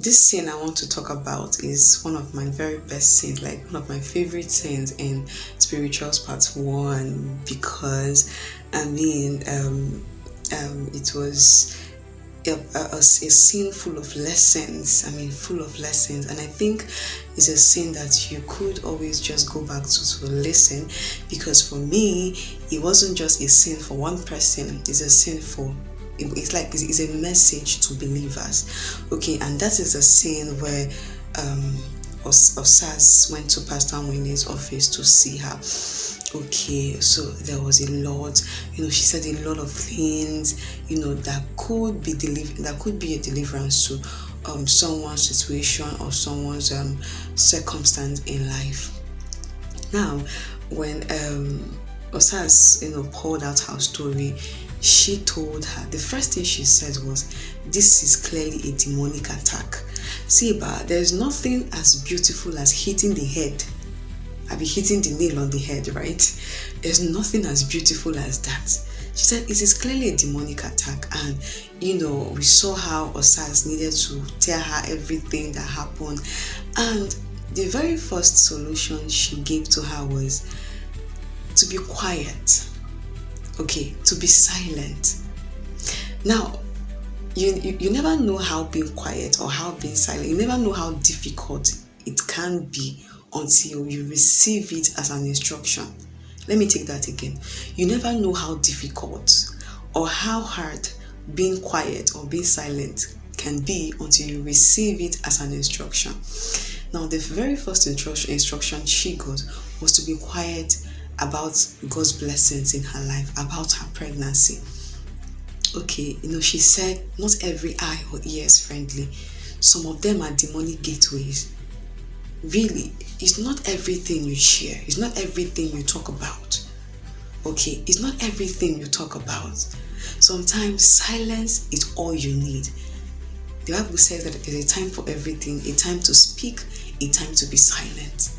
This scene I want to talk about is one of my very best scenes, like one of my favorite scenes in Spirituals Part 1, because I mean, it was a scene full of lessons. I mean, full of lessons. And I think it's a scene that you could always just go back to listen, because for me, it wasn't just a scene for one person, it's a scene for it's like it's a message to believers. Okay, and that is a scene where Osas went to Pastor Anwili's office to see her. Okay, so there was a lot, she said a lot of things, that could be that could be a deliverance to someone's situation or someone's circumstance in life. Now, when Osas, poured out her story, she told her, the first thing she said was, this is clearly a demonic attack. See, but there's nothing as beautiful as hitting the head. I'll be hitting the nail on the head, right? There's nothing as beautiful as that. She said it is clearly a demonic attack, and we saw how Osas needed to tell her everything that happened, and the very first solution she gave to her was to be quiet. Okay, to be silent. Now, you never know how being quiet or how being silent, you never know how difficult it can be until you receive it as an instruction. Let me take that again. You never know how difficult or how hard being quiet or being silent can be until you receive it as an instruction. Now, the very first instruction she got was to be quiet about God's blessings in her life, about her pregnancy. Okay, she said not every eye or ear is friendly. Some of them are demonic gateways. Really, it's not everything you share. It's not everything you talk about. Okay, it's not everything you talk about. Sometimes silence is all you need. The Bible says that there's a time for everything, a time to speak, a time to be silent.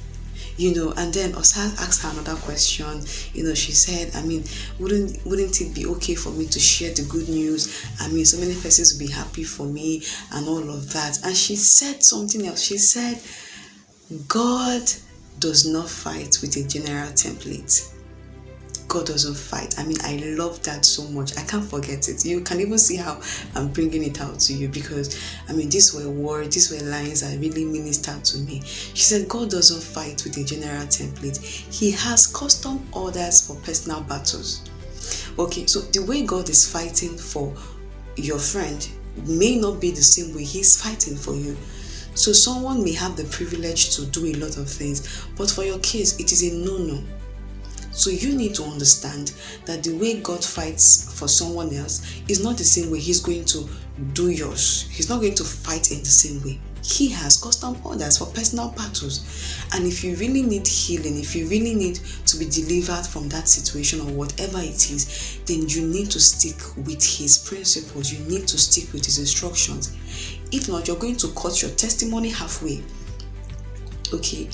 And then Osas asked her another question. She said, wouldn't it be okay for me to share the good news? So many persons will be happy for me and all of that. And she said something else. She said, God does not fight with a general template. God doesn't fight. I love that so much. I can't forget it. You can even see how I'm bringing it out to you, because these were words, these were lines that really ministered to me. She said, God doesn't fight with a general template. He has custom orders for personal battles. Okay, so the way God is fighting for your friend may not be the same way He's fighting for you. So someone may have the privilege to do a lot of things, but for your case, it is a no-no. So you need to understand that the way God fights for someone else is not the same way He's going to do yours. He's not going to fight in the same way. He has custom orders for personal battles. And if you really need healing, if you really need to be delivered from that situation or whatever it is, then you need to stick with His principles. You need to stick with His instructions. If not, you're going to cut your testimony halfway. Okay.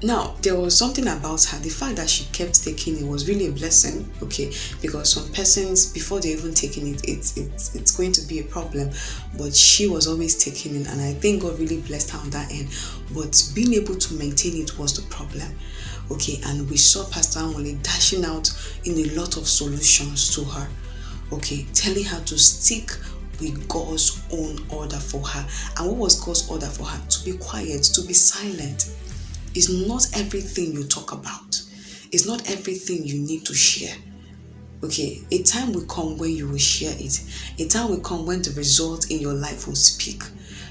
Now, there was something about her. The fact that she kept taking it was really a blessing, okay? Because some persons, before they even taking it, it's going to be a problem. But she was always taking it, and I think God really blessed her on that end. But being able to maintain it was the problem, okay? And we saw Pastor Anwili dashing out in a lot of solutions to her, okay? Telling her to stick with God's own order for her. And what was God's order for her? To be quiet, to be silent. It's not everything you talk about. It's not everything you need to share. Okay, a time will come when you will share it. A time will come when the result in your life will speak.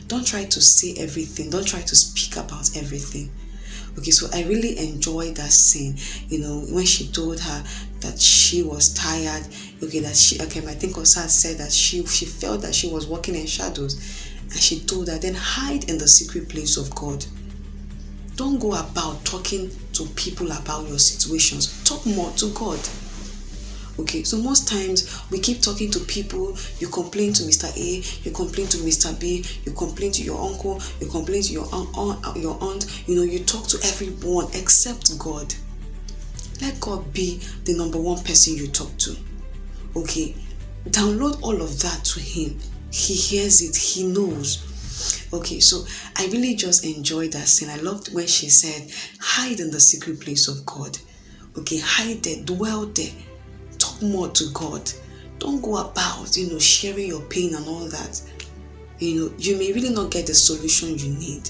Don't try to say everything. Don't try to speak about everything. Okay, so I really enjoyed that scene, when she told her that she was tired. Okay, I think Osas said that she felt that she was walking in shadows. And she told her, then hide in the secret place of God. Don't go about talking to people about your situations. Talk more to God. Okay, so most times we keep talking to people. You complain to Mr. A, you complain to Mr. B, you complain to your uncle, you complain to your aunt. You talk to everyone except God. Let God be the number one person you talk to. Okay, download all of that to Him. He hears it. He knows. Okay, so I really just enjoyed that scene. I loved when she said, hide in the secret place of God. Okay, hide there, dwell there, talk more to God. Don't go about, sharing your pain and all that. You may really not get the solution you need.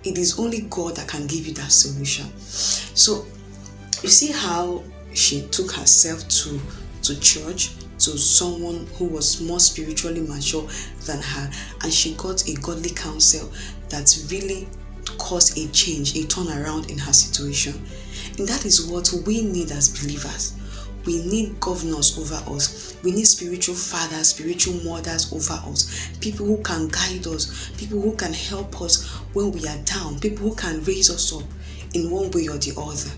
It is only God that can give you that solution. So you see how she took herself to church, to someone who was more spiritually mature than her, and she got a godly counsel that really caused a change, a turnaround in her situation. And that is what we need as believers. We need governors over us. We need spiritual fathers, spiritual mothers over us. People who can guide us, people who can help us when we are down, people who can raise us up in one way or the other.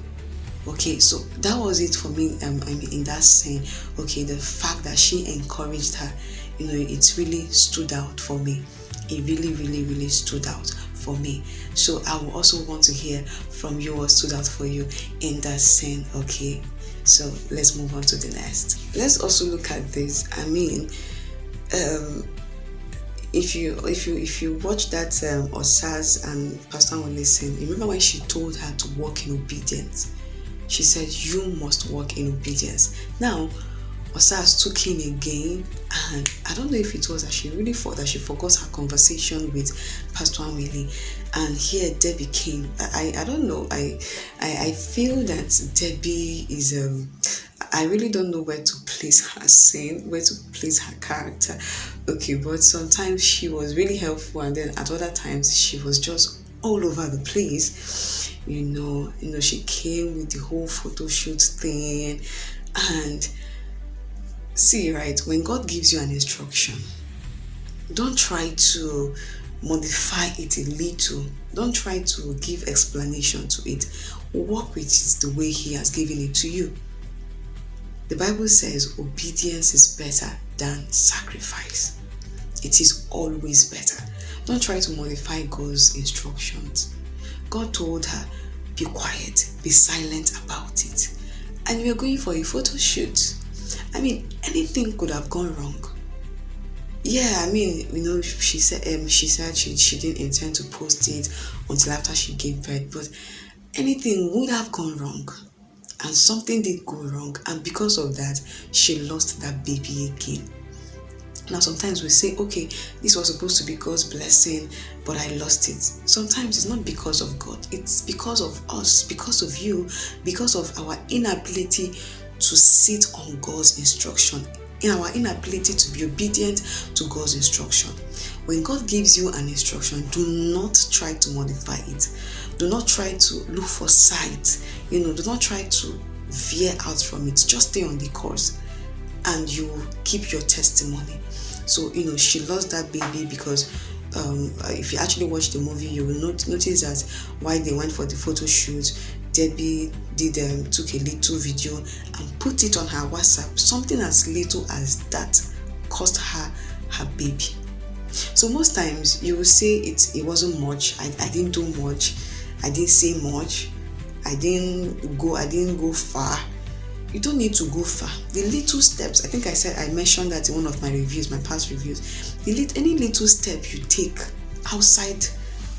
Okay, so that was it for me. In that scene, okay, the fact that she encouraged her, it really stood out for me. It really, really, really stood out for me. So I will also want to hear from you what stood out for you in that scene. Okay, so let's move on to the next. Let's also look at this. I mean, if you watch that Osaz and Pastor Anwili scene, remember when she told her to walk in obedience? She said, you must walk in obedience. Now, Osas took him again, and I don't know if it was that she really thought that she forgot her conversation with Pastor Anwili, and here Debbie came. I don't know. I feel that Debbie is I really don't know where to place her scene, where to place her character. Okay, but sometimes she was really helpful, and then at other times she was just all over the place. She came with the whole photo shoot thing. And see, right, when God gives you an instruction, don't try to modify it a little. Don't try to give explanation to it. Work with it the way He has given it to you. The Bible says obedience is better than sacrifice. It is always better. Don't try to modify God's instructions. God told her, be quiet, be silent about it. And we are going for a photo shoot. I mean, anything could have gone wrong. Yeah, I mean, she said she didn't intend to post it until after she gave birth, but anything would have gone wrong. And something did go wrong, and because of that, she lost that baby again. Now, sometimes we say, okay, this was supposed to be God's blessing, but I lost it. Sometimes it's not because of God. It's because of us, because of you, because of our inability to sit on God's instruction, in our inability to be obedient to God's instruction. When God gives you an instruction, do not try to modify it. Do not try to look for sight. Do not try to veer out from it. Just stay on the course, and you keep your testimony. So, she lost that baby because if you actually watch the movie, you will notice that while they went for the photo shoot, Debbie took a little video and put it on her WhatsApp. Something as little as that cost her baby. So most times you will say it wasn't much. I didn't do much. I didn't say much. I didn't go far. You don't need to go far. The little steps, I think I mentioned that in one of my reviews, my past reviews. Any little step you take outside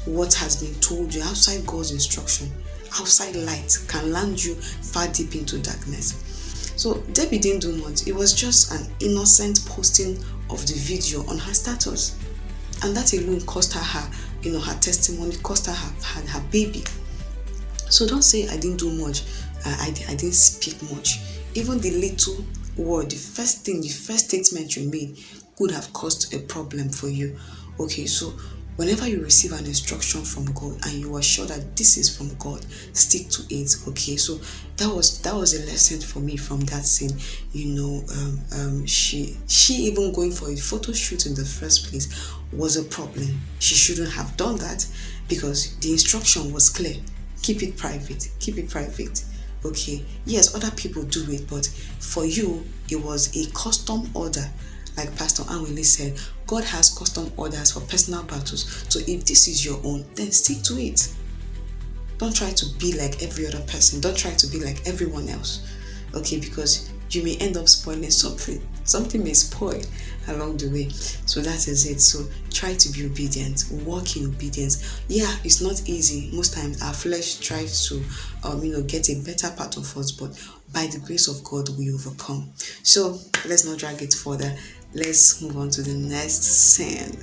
what has been told you, outside God's instruction, outside light, can land you far deep into darkness. So Debbie didn't do much. It was just an innocent posting of the video on her status. And that alone cost her her testimony, cost her baby. So don't say I didn't do much. I didn't speak much. Even the little word, the first statement you made could have caused a problem for you. Okay, so whenever you receive an instruction from God and you are sure that this is from God, stick to it. Okay, so that was a lesson for me from that scene. She even going for a photo shoot in the first place was a problem. She shouldn't have done that because the instruction was clear. Keep it private. Okay, yes, other people do it, but for you, it was a custom order. Like Pastor Anwili said, God has custom orders for personal battles. So if this is your own, then stick to it. Don't try to be like every other person. Don't try to be like everyone else. Okay, because you may end up spoiling something. Something may spoil along the way. So that is it. So try to be obedient, walk in obedience. Yeah, it's not easy. Most times our flesh tries to get a better part of us, but by the grace of God we overcome. So let's not drag it further. Let's move on to the next sin.